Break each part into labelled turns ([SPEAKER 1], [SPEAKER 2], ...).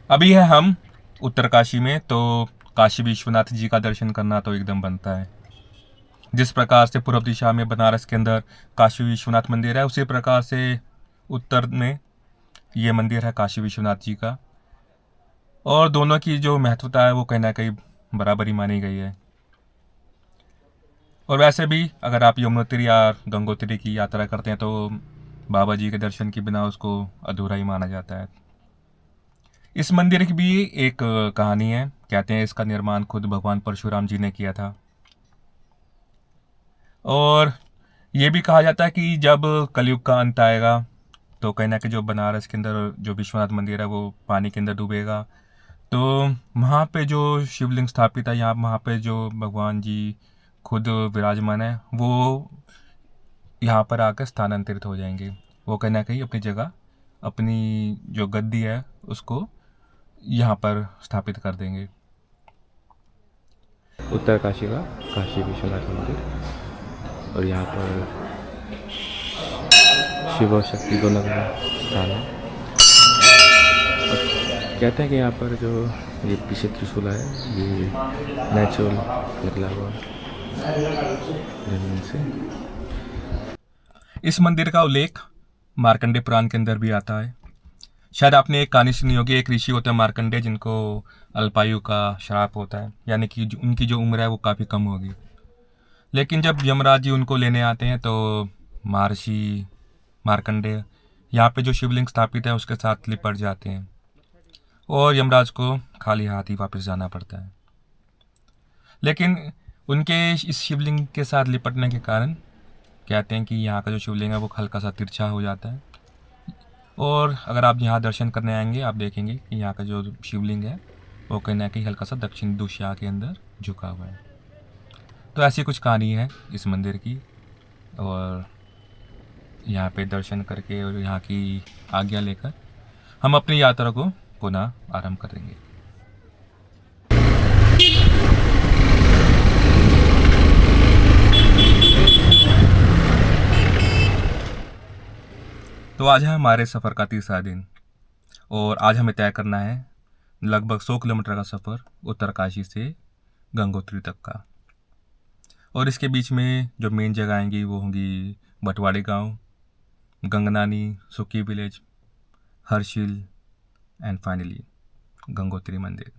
[SPEAKER 1] अभी है हम उत्तरकाशी में, तो काशी विश्वनाथ जी का दर्शन करना तो एकदम बनता है। जिस प्रकार से पूर्व दिशा में बनारस के अंदर काशी विश्वनाथ मंदिर है, उसी प्रकार से उत्तर में ये मंदिर है काशी विश्वनाथ जी का। और दोनों की जो महत्वता है वो कहीं ना कहीं बराबरी मानी गई है। और वैसे भी अगर आप यमुनोत्री या गंगोत्री की यात्रा करते हैं तो बाबा जी के दर्शन के बिना उसको अधूरा ही माना जाता है। इस मंदिर की भी एक कहानी है। कहते हैं इसका निर्माण खुद भगवान परशुराम जी ने किया था। और ये भी कहा जाता है कि जब कलयुग का अंत आएगा तो कहीं ना कहीं जो बनारस के अंदर जो विश्वनाथ मंदिर है वो पानी के अंदर डूबेगा। तो वहाँ पे जो शिवलिंग स्थापित है, यहाँ वहाँ पे जो भगवान जी खुद विराजमान है, वो यहाँ पर आकर स्थानांतरित हो जाएंगे। वो कहीं ना कहीं अपनी जगह, अपनी जो गद्दी है उसको यहाँ पर स्थापित कर देंगे।
[SPEAKER 2] उत्तरकाशी का काशी विश्वनाथ मंदिर, और यहाँ पर शिव और शक्ति दोनों का स्थान है। और कहते हैं कि यहाँ पर जो ये पीछे त्रिशूल है ये नेचुरल निकला हुआ जमीन से।
[SPEAKER 1] इस मंदिर का उल्लेख मार्कंडे पुराण के अंदर भी आता है। शायद आपने एक कहानी सुनी होगी। एक ऋषि होते हैं मार्कंडे, जिनको अल्पायु का श्राप होता है, यानी कि उनकी जो उम्र है वो काफ़ी कम होगी। लेकिन जब यमराज जी उनको लेने आते हैं तो महर्षि मार्कंडे यहाँ पे जो शिवलिंग स्थापित है उसके साथ लिपट जाते हैं और यमराज को खाली हाथ ही वापस जाना पड़ता है। लेकिन उनके इस शिवलिंग के साथ लिपटने के कारण कहते हैं कि यहाँ का जो शिवलिंग है वो हल्का सा तिरछा हो जाता है। और अगर आप यहाँ दर्शन करने आएंगे आप देखेंगे कि यहाँ का जो शिवलिंग है वो कहीं ना कहीं हल्का सा दक्षिण दिशा के अंदर झुका हुआ है। तो ऐसी कुछ कहानी है इस मंदिर की। और यहाँ पे दर्शन करके और यहाँ की आज्ञा लेकर हम अपनी यात्रा को पुनः आरंभ करेंगे। तो आज है हमारे सफ़र का तीसरा दिन और आज हमें तय करना है लगभग 100 किलोमीटर का सफ़र उत्तरकाशी से गंगोत्री तक का। और इसके बीच में जो मेन जगह आएंगी वो होंगी बटवाड़ी गांव, Gangnani, Suki village, Harsil and finally Gangotri मंदिर।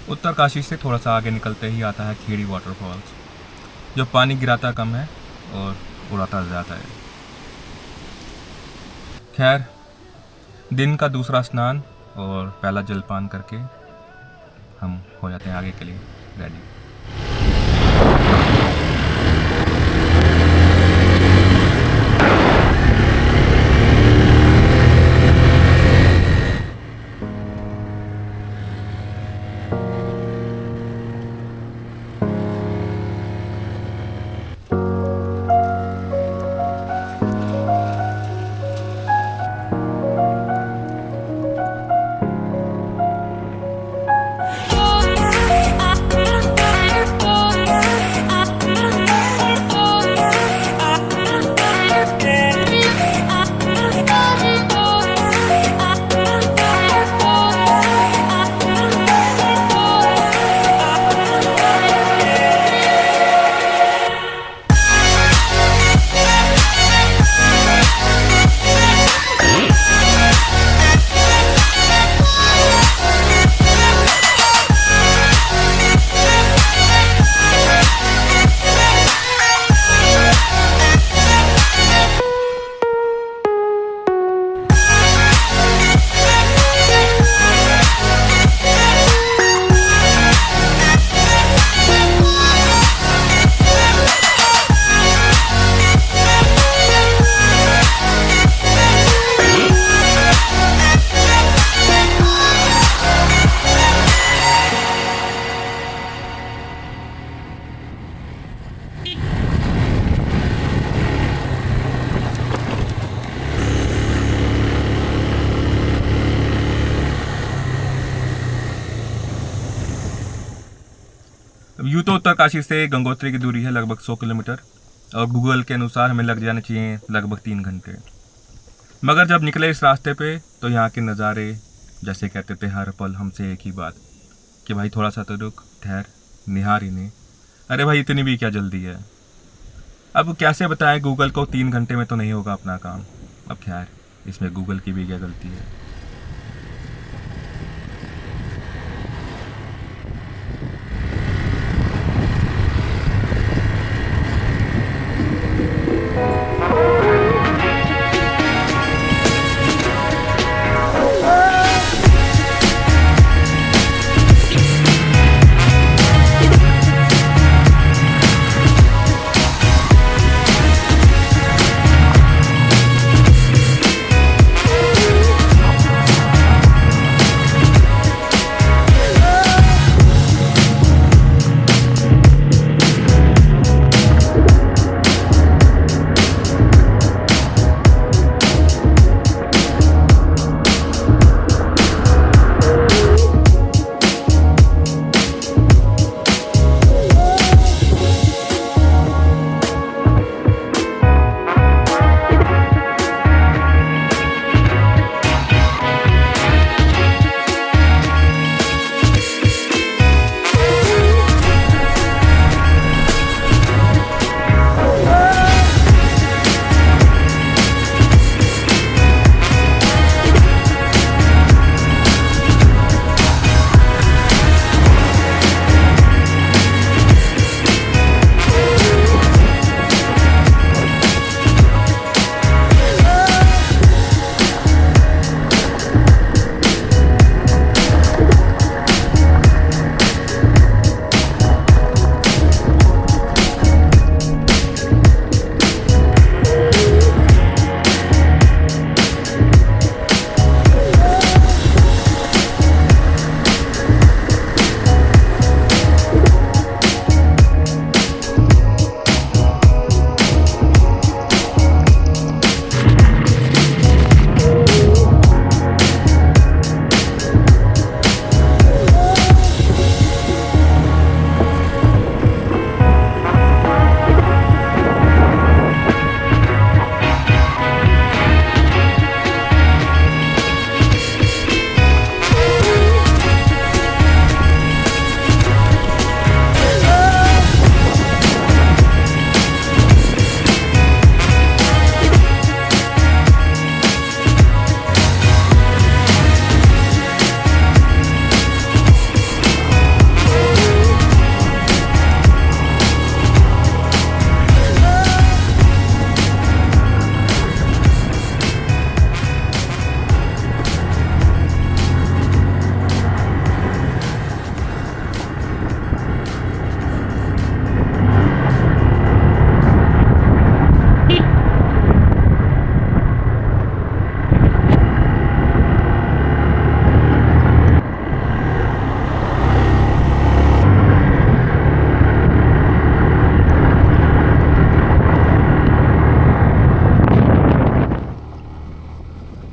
[SPEAKER 1] उत्तरकाशी से थोड़ा सा आगे निकलते ही आता है खेड़ी वाटरफॉल्स, जो पानी गिराता कम है और उड़ाता ज़्यादा है। खैर, दिन का दूसरा स्नान और पहला जलपान करके हम हो जाते हैं आगे के लिए रेडी। तो उत्तरकाशी से गंगोत्री की दूरी है लगभग 100 किलोमीटर और गूगल के अनुसार हमें लग जाने चाहिए लगभग 3 घंटे। मगर जब निकले इस रास्ते पे तो यहाँ के नज़ारे जैसे कहते थे हर पल हमसे एक ही बात कि भाई थोड़ा सा तो रुक, ठहर, निहार इन्हें। अरे भाई इतनी भी क्या जल्दी है। अब कैसे बताएं गूगल को 3 घंटे में तो नहीं होगा अपना काम। अब खैर इसमें गूगल की भी क्या गलती है।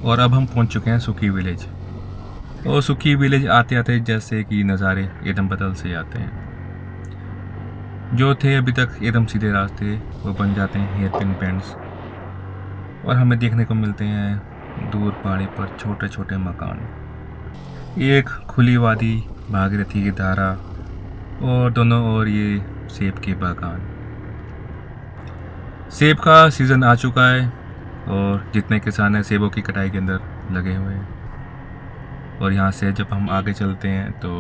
[SPEAKER 1] और अब हम पहुंच चुके हैं सुखी विलेज। और सुखी विलेज आते आते जैसे कि नज़ारे एकदम बदल से आते हैं। जो थे अभी तक एकदम सीधे रास्ते वो बन जाते हैं हेयर पिन बेंड्स और हमें देखने को मिलते हैं दूर पहाड़ी पर छोटे छोटे मकान, एक खुली वादी, भागीरथी की धारा और दोनों ओर ये सेब के बागान। सेब का सीज़न आ चुका है और जितने किसान हैं सेबों की कटाई के अंदर लगे हुए हैं। और यहाँ से जब हम आगे चलते हैं तो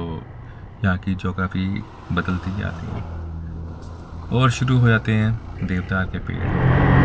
[SPEAKER 1] यहाँ की ज्योग्राफी बदलती जाती है और शुरू हो जाते हैं देवदार के पेड़।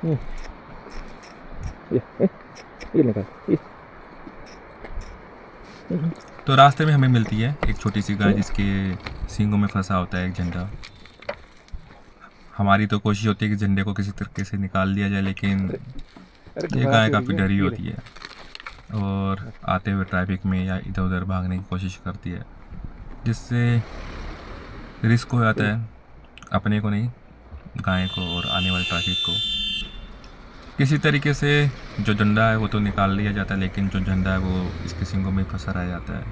[SPEAKER 2] ये निकाल ये।
[SPEAKER 1] तो रास्ते में हमें मिलती है एक छोटी सी गाय जिसके सींगों में फंसा होता है एक झंडा। हमारी तो कोशिश होती है कि झंडे को किसी तरीके से निकाल दिया जाए, लेकिन ये गाय काफ़ी डरी होती है और आते हुए ट्रैफिक में या इधर उधर भागने की कोशिश करती है, जिससे रिस्क हो जाता है अपने को नहीं, गाय को और आने वाले ट्रैफिक को। किसी तरीके से जो झंडा है वो तो निकाल लिया जाता है, लेकिन जो झंडा है वो इसके सींगों में फंसा रह जाता है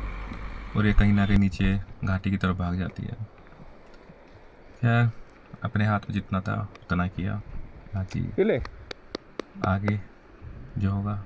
[SPEAKER 1] और ये कहीं ना कहीं नीचे घाटी की तरफ भाग जाती है। खैर अपने हाथ में जितना था उतना किया, बाकी आगे जो होगा।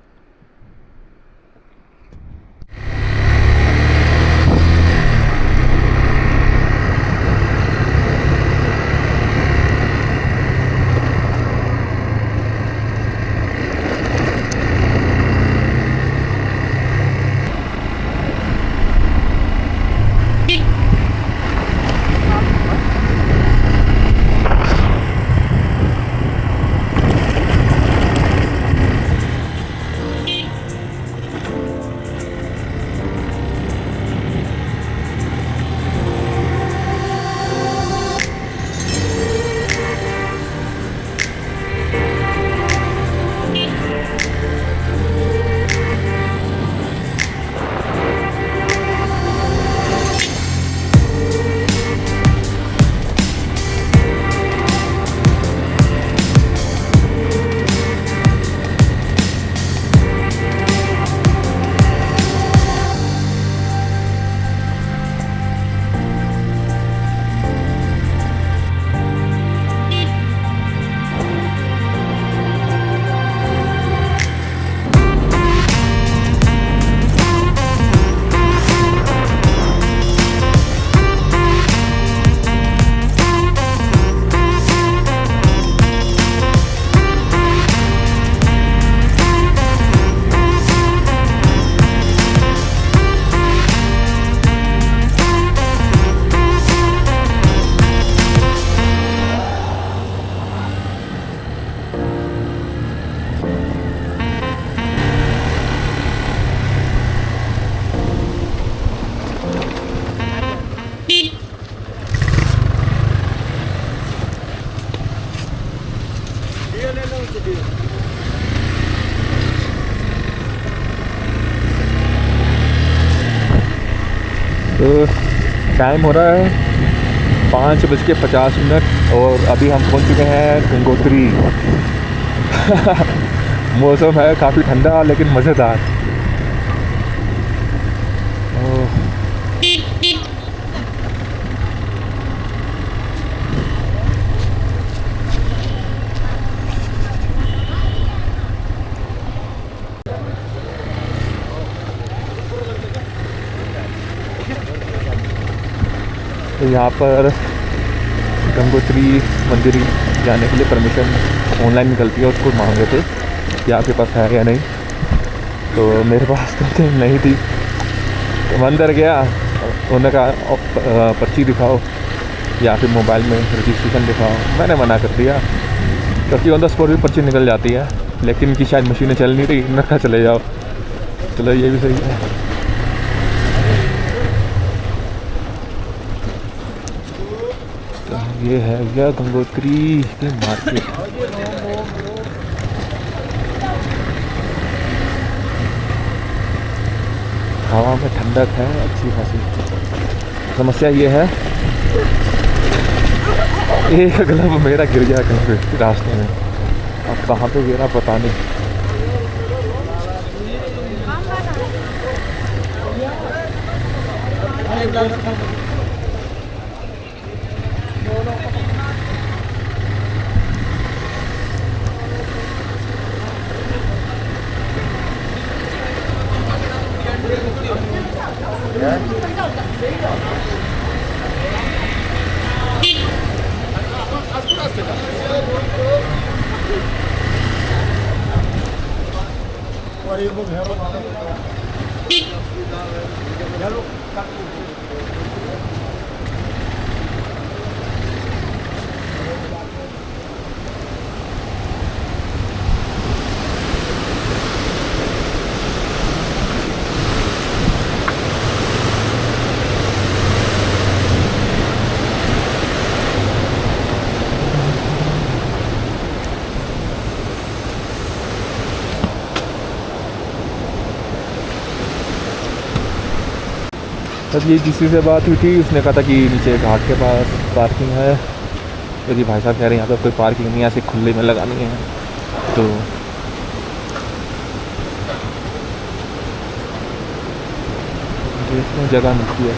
[SPEAKER 2] तो टाइम हो रहा है 5:50 और अभी हम पहुंच चुके हैं गंगोत्री। मौसम है काफ़ी ठंडा लेकिन मज़ेदार। तो यहाँ पर गंगोत्री मंदिर जाने के लिए परमिशन ऑनलाइन निकलती है, उसको मांग रहे थे कि आपके पास है या नहीं। तो मेरे पास तो नहीं थी, तो मैं अंदर गया, उन्होंने कहा पर्ची दिखाओ या फिर मोबाइल में रजिस्ट्रेशन दिखाओ। मैंने मना कर दिया क्योंकि ऑन द स्पॉट भी पर्ची निकल जाती है, लेकिन इनकी शायद मशीनें चल नहीं रही, इन्होंने कहा चले जाओ। चलो ये भी सही है। ये है यह गंगोत्री की मार्केट। हवा में ठंडक है अच्छी खासी। समस्या ये है एक ग्लव मेरा गिर गया कहीं रास्ते में, अब कहाँ पे गिरा पता नहीं। तब ये किसी से बात हुई थी, उसने कहा था कि नीचे घाट के पास पार्किंग है। यदि भाई साहब कह रहे हैं यहाँ पे कोई पार्किंग नहीं है, ऐसे खुले में लगानी है तो इसमें जगह मिलती है।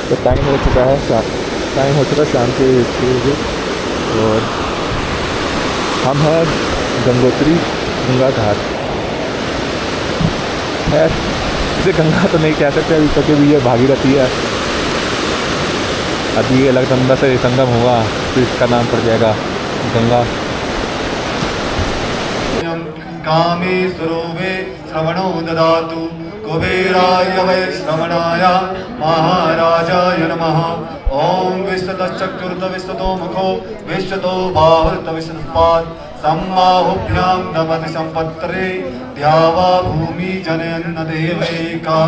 [SPEAKER 2] तो टाइम हो चुका है शाम के 6 बजे और हम हैं गंगोत्री गंगा घाट। है इसे गंगा तो नहीं कह सकते अभी, क्योंकि भी ये भागीरथी है। अभी ये अलकनंदा से संगम होगा तो इसका नाम पड़ जाएगा गंगा।
[SPEAKER 3] कामे सुरोवे श्रवणो ददातु कुबेराय वै श्रवणाय महाराजाय नमः। ओम विश्वतश्चक्षुर्त विश्वतो मुखो विश्वतो बाहुर्त विश्वपाद सम्माहुभ्यां दमति संपत्रे द्यावा भूमि जनयन्न देवैका।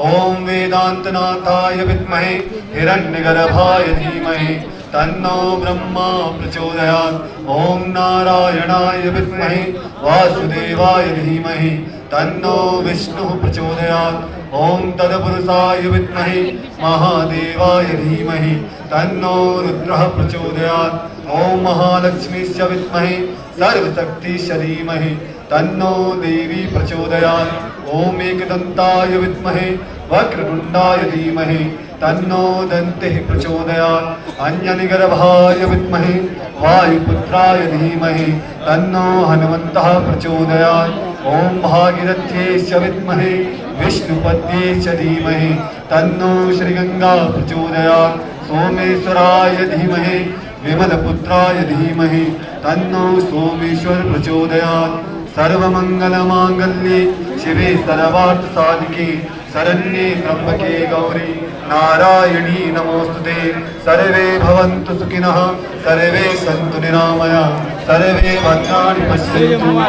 [SPEAKER 3] ओम वेदांतनाथाय विद्महे हिरण्यगर्भाय धीमहि तन्नो ब्रह्मा प्रचोदयात्। ओम नारायणाय विद्महे वासुदेवाय धीमहि तन्नो विष्णुः प्रचोदयात्। ओम तत्पुरुषाय विद्महे महादेवाय धीमहि तन्नो रुद्रः प्रचोदयात्। ओम महालक्ष्मीश्च विद्महे सर्वशक्तिश्च धीमहि तन्नो देवी प्रचोदयात्। ओम एकदन्ताय विद्महे वक्रतुण्डाय धीमहि तन्नो दन्तिः प्रचोदयात्। अंजनिगर्भाय विद्महे वायुपुत्राय धीमहि तन्नो हनुमन्तः प्रचोदयात्। ओम भागीरथ्यैश्च विद्महे विष्णुपत्न्यै धीमहि तन्नो श्रीगंगा प्रचोदयात्। सोमेश्वराय धीमहि विमलपुत्राय धीमहि तन्नो सोमेश्वर प्रचोदयात्। सर्वमंगलमांगल्ये शिवे सर्वार्थसाधिके शरण्ये त्र्यंबके गौरी नारायणी नमोस्तुते। सर्वे भवन्तु सुखिनः सर्वे सन्तु निरामया सर्वे भद्राणि पश्यन्तु मा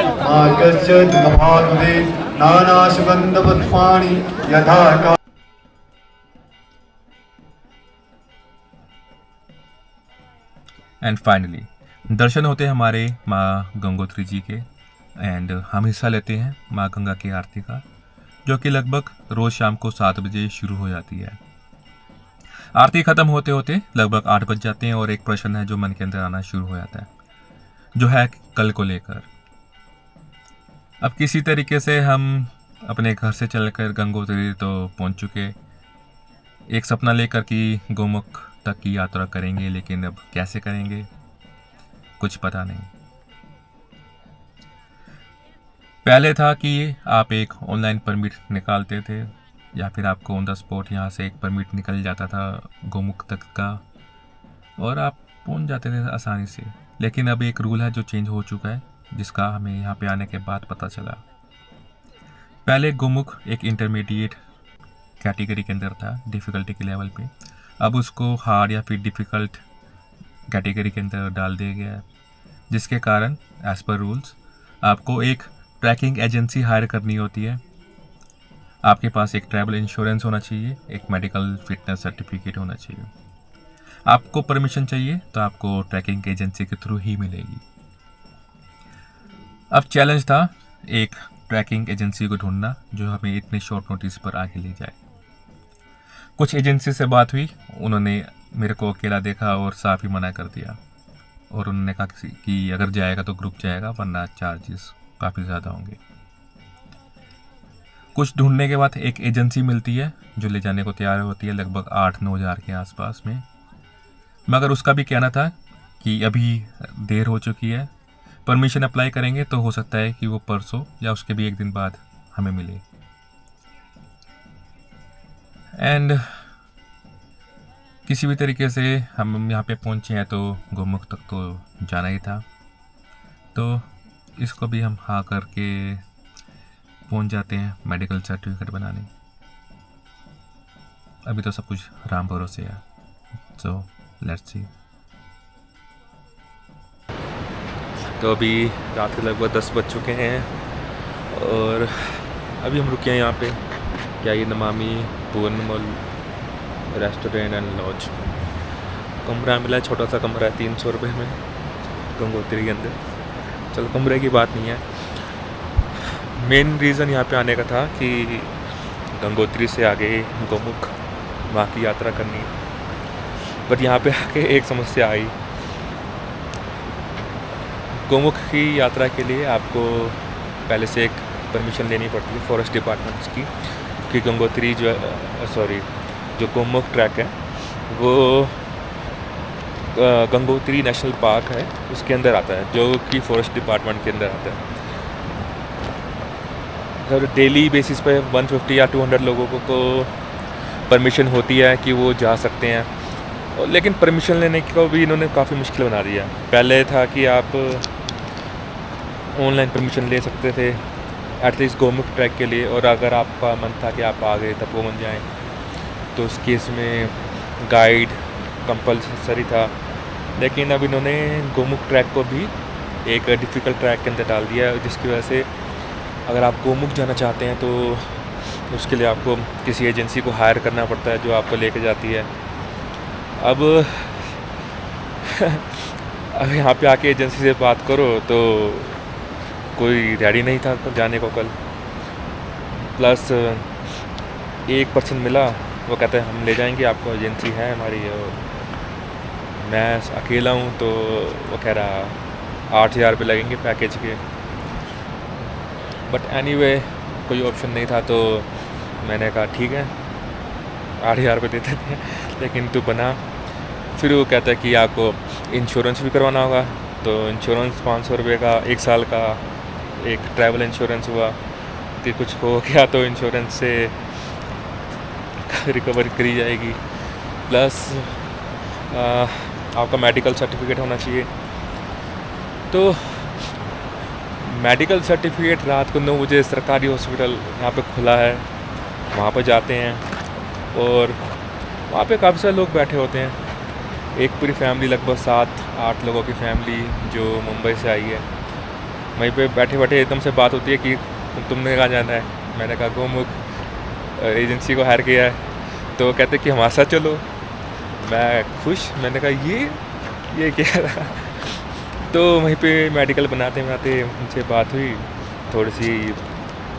[SPEAKER 3] कश्चित् दुःखभाग् भवेत्। नानासुगन्धपुष्पाणि यथा
[SPEAKER 1] एंड फाइनली दर्शन होते हैं हमारे माँ गंगोत्री जी के एंड हम हिस्सा लेते हैं माँ गंगा की आरती का, जो कि लगभग रोज़ शाम को 7 बजे शुरू हो जाती है। आरती ख़त्म होते होते लगभग 8 बज जाते हैं और एक प्रश्न है जो मन के अंदर आना शुरू हो जाता है, जो है कल को लेकर। अब किसी तरीके से हम अपने घर से चलकर गंगोत्री तो पहुंच चुके, एक सपना लेकर कि गोमुख तक की यात्रा करेंगे, लेकिन अब कैसे करेंगे कुछ पता नहीं। पहले था कि आप एक ऑनलाइन परमिट निकालते थे या फिर आपको ऑन द स्पॉट यहाँ से एक परमिट निकल जाता था गोमुख तक का और आप पहुँच जाते थे आसानी से। लेकिन अब एक रूल है जो चेंज हो चुका है, जिसका हमें यहाँ पे आने के बाद पता चला। पहले गोमुख एक इंटरमीडिएट कैटेगरी के अंदर था, डिफ़िकल्टी के लेवल पे। अब उसको हार्ड या फिर डिफ़िकल्ट कैटेगरी के अंदर डाल दिया गया है, जिसके कारण एज़ पर रूल्स आपको एक ट्रैकिंग एजेंसी हायर करनी होती है। आपके पास एक ट्रैवल इंश्योरेंस होना चाहिए, एक मेडिकल फिटनेस सर्टिफिकेट होना चाहिए। आपको परमिशन चाहिए तो आपको ट्रैकिंग एजेंसी के थ्रू ही मिलेगी। अब चैलेंज था एक ट्रैकिंग एजेंसी को ढूंढना जो हमें इतने शॉर्ट नोटिस पर आगे ले जाए। कुछ एजेंसी से बात हुई, उन्होंने मेरे को अकेला देखा और साफ ही मना कर दिया और उन्होंने कहा कि अगर जाएगा तो ग्रुप जाएगा, वरना चार्जेस काफ़ी ज़्यादा होंगे। कुछ ढूंढने के बाद एक एजेंसी मिलती है जो ले जाने को तैयार होती है, लगभग 8-9 हज़ार के आसपास में। मगर उसका भी कहना था कि अभी देर हो चुकी है, परमिशन अप्लाई करेंगे तो हो सकता है कि वो परसों या उसके भी एक दिन बाद हमें मिले। एंड किसी भी तरीके से हम यहाँ पे पहुँचे हैं, तो गोमुख तक तो जाना ही था, तो इसको भी हम हाँ करके पहुँच जाते हैं मेडिकल सर्टिफिकेट बनाने। अभी तो सब कुछ राम भरोसे है, सो लेट्स सी। तो अभी रात के लगभग 10 बज चुके हैं और अभी हम रुके हैं यहाँ पे क्या ये Namami Puranmal restaurant and laws. कमरा मिला है, छोटा सा कमरा है 300 रुपये में गंगोत्री के अंदर। चलो कमरे की बात नहीं है, मेन रीज़न यहाँ पे आने का था कि गंगोत्री से आगे गोमुख वहाँ की यात्रा करनी है। बट यहाँ पे आके एक समस्या आई, गोमुख की यात्रा के लिए आपको पहले से एक परमिशन लेनी पड़ती है फॉरेस्ट डिपार्टमेंट्स की, कि गंगोत्री जो गोमुख ट्रैक है वो गंगोत्री नेशनल पार्क है, उसके अंदर आता है, जो कि फॉरेस्ट डिपार्टमेंट के अंदर आता है। अगर डेली बेसिस पे 150 या 200 लोगों को परमिशन होती है कि वो जा सकते हैं, और लेकिन परमिशन लेने को भी इन्होंने काफ़ी मुश्किल बना दिया। पहले था कि आप ऑनलाइन परमिशन ले सकते थे एटलीस्ट गोमुख ट्रैक के लिए, और अगर आपका मन था कि आप आ गए तपोवन जाएँ तो उस केस में गाइड कंपलसरी था। लेकिन अब इन्होंने गोमुख ट्रैक को भी एक डिफ़िकल्ट ट्रैक के अंदर डाल दिया है, जिसकी वजह से अगर आप गोमुख जाना चाहते हैं तो उसके लिए आपको किसी एजेंसी को हायर करना पड़ता है जो आपको लेके जाती है। अब अब यहाँ पे आके एजेंसी से बात करो तो कोई रेडी नहीं था जाने को कल। प्लस एक पर्सन मिला, वो कहता है हम ले जाएंगे आपको, एजेंसी है हमारी, और मैं अकेला हूँ, तो वो कह रहा 8,000 रुपये लगेंगे पैकेज के। बट एनीवे कोई ऑप्शन नहीं था, तो मैंने कहा ठीक है 8,000 रुपये देते थे, लेकिन तू बना। फिर वो कहता है कि आपको इंश्योरेंस भी करवाना होगा, तो इंश्योरेंस 500 रुपये का 1 साल का एक ट्रैवल इंश्योरेंस हुआ कि कुछ हो गया तो इंश्योरेंस से रिकवर करी जाएगी। प्लस आपका मेडिकल सर्टिफिकेट होना चाहिए। तो मेडिकल सर्टिफिकेट रात को 9 बजे सरकारी हॉस्पिटल यहाँ पे खुला है, वहाँ पर जाते हैं और वहाँ पे काफ़ी सारे लोग बैठे होते हैं। एक पूरी फैमिली, लगभग 7-8 लोगों की फैमिली जो मुंबई से आई है, वहीं पे बैठे बैठे एकदम से बात होती है कि तुमने कहाँ जाना है। मैंने कहा गोमुख एजेंसी को हायर किया है, तो कहते कि हमारे साथ चलो। मैं खुश, मैंने कहा ये क्या रहा। तो वहीं पे मेडिकल बनाते उनसे बात हुई, थोड़ी सी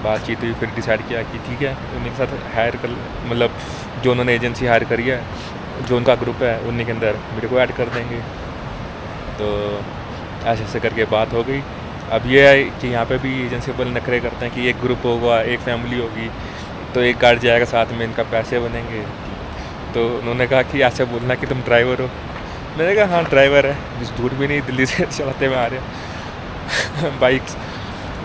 [SPEAKER 1] बातचीत हुई, फिर डिसाइड किया कि ठीक है उन्हीं के साथ हायर कर, मतलब जो उन्होंने एजेंसी हायर करी है, जो उनका ग्रुप है उन्हीं के अंदर मेरे को ऐड कर देंगे। तो ऐसे ऐसे करके बात हो गई। अब ये है कि यहाँ पे भी एजेंसी वाले नखरे करते हैं कि एक ग्रुप होगा, एक फैमिली होगी, तो एक गार्ड जाएगा साथ में, इनका पैसे बनेंगे। तो उन्होंने कहा कि ऐसे बोलना कि तुम ड्राइवर हो। मैंने कहा हाँ ड्राइवर है, जिस दूर भी नहीं, दिल्ली से चलाते हुए आ रहे बाइक्स।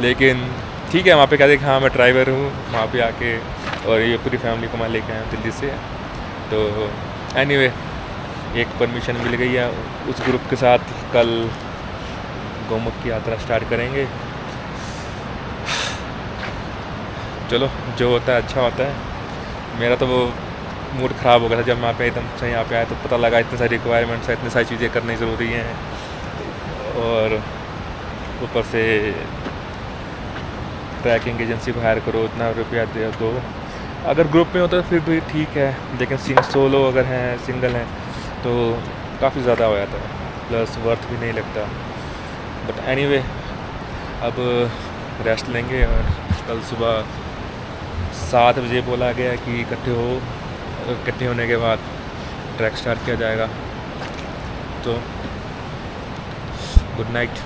[SPEAKER 1] लेकिन ठीक है, वहाँ पे कहते कि हाँ मैं ड्राइवर हूँ वहाँ पे आके, और ये पूरी फैमिली को मैं लेके आया हूँ दिल्ली से। तो एनीवे एक परमिशन मिल गई है, उस ग्रुप के साथ कल गोमुख की यात्रा स्टार्ट करेंगे। चलो जो होता है अच्छा होता है। मेरा तो वो मूड ख़राब हो गया था जब मैं पे एकदम से यहाँ पे आया, तो पता लगा इतनी सारी रिक्वायरमेंट्स है, इतनी सारी चीज़ें करनी ज़रूरी हैं, और ऊपर से ट्रैकिंग एजेंसी को हायर करो, इतना रुपया दो। अगर ग्रुप में होता तो फिर भी ठीक है, लेकिन सोलो अगर हैं, सिंगल हैं, तो काफ़ी ज़्यादा हो जाता है, प्लस वर्थ भी नहीं लगता। बट एनीवे अब रेस्ट लेंगे, और कल सुबह 7 बजे बोला गया कि इकट्ठे होने के बाद ट्रैक स्टार्ट किया जाएगा। तो गुड नाइट।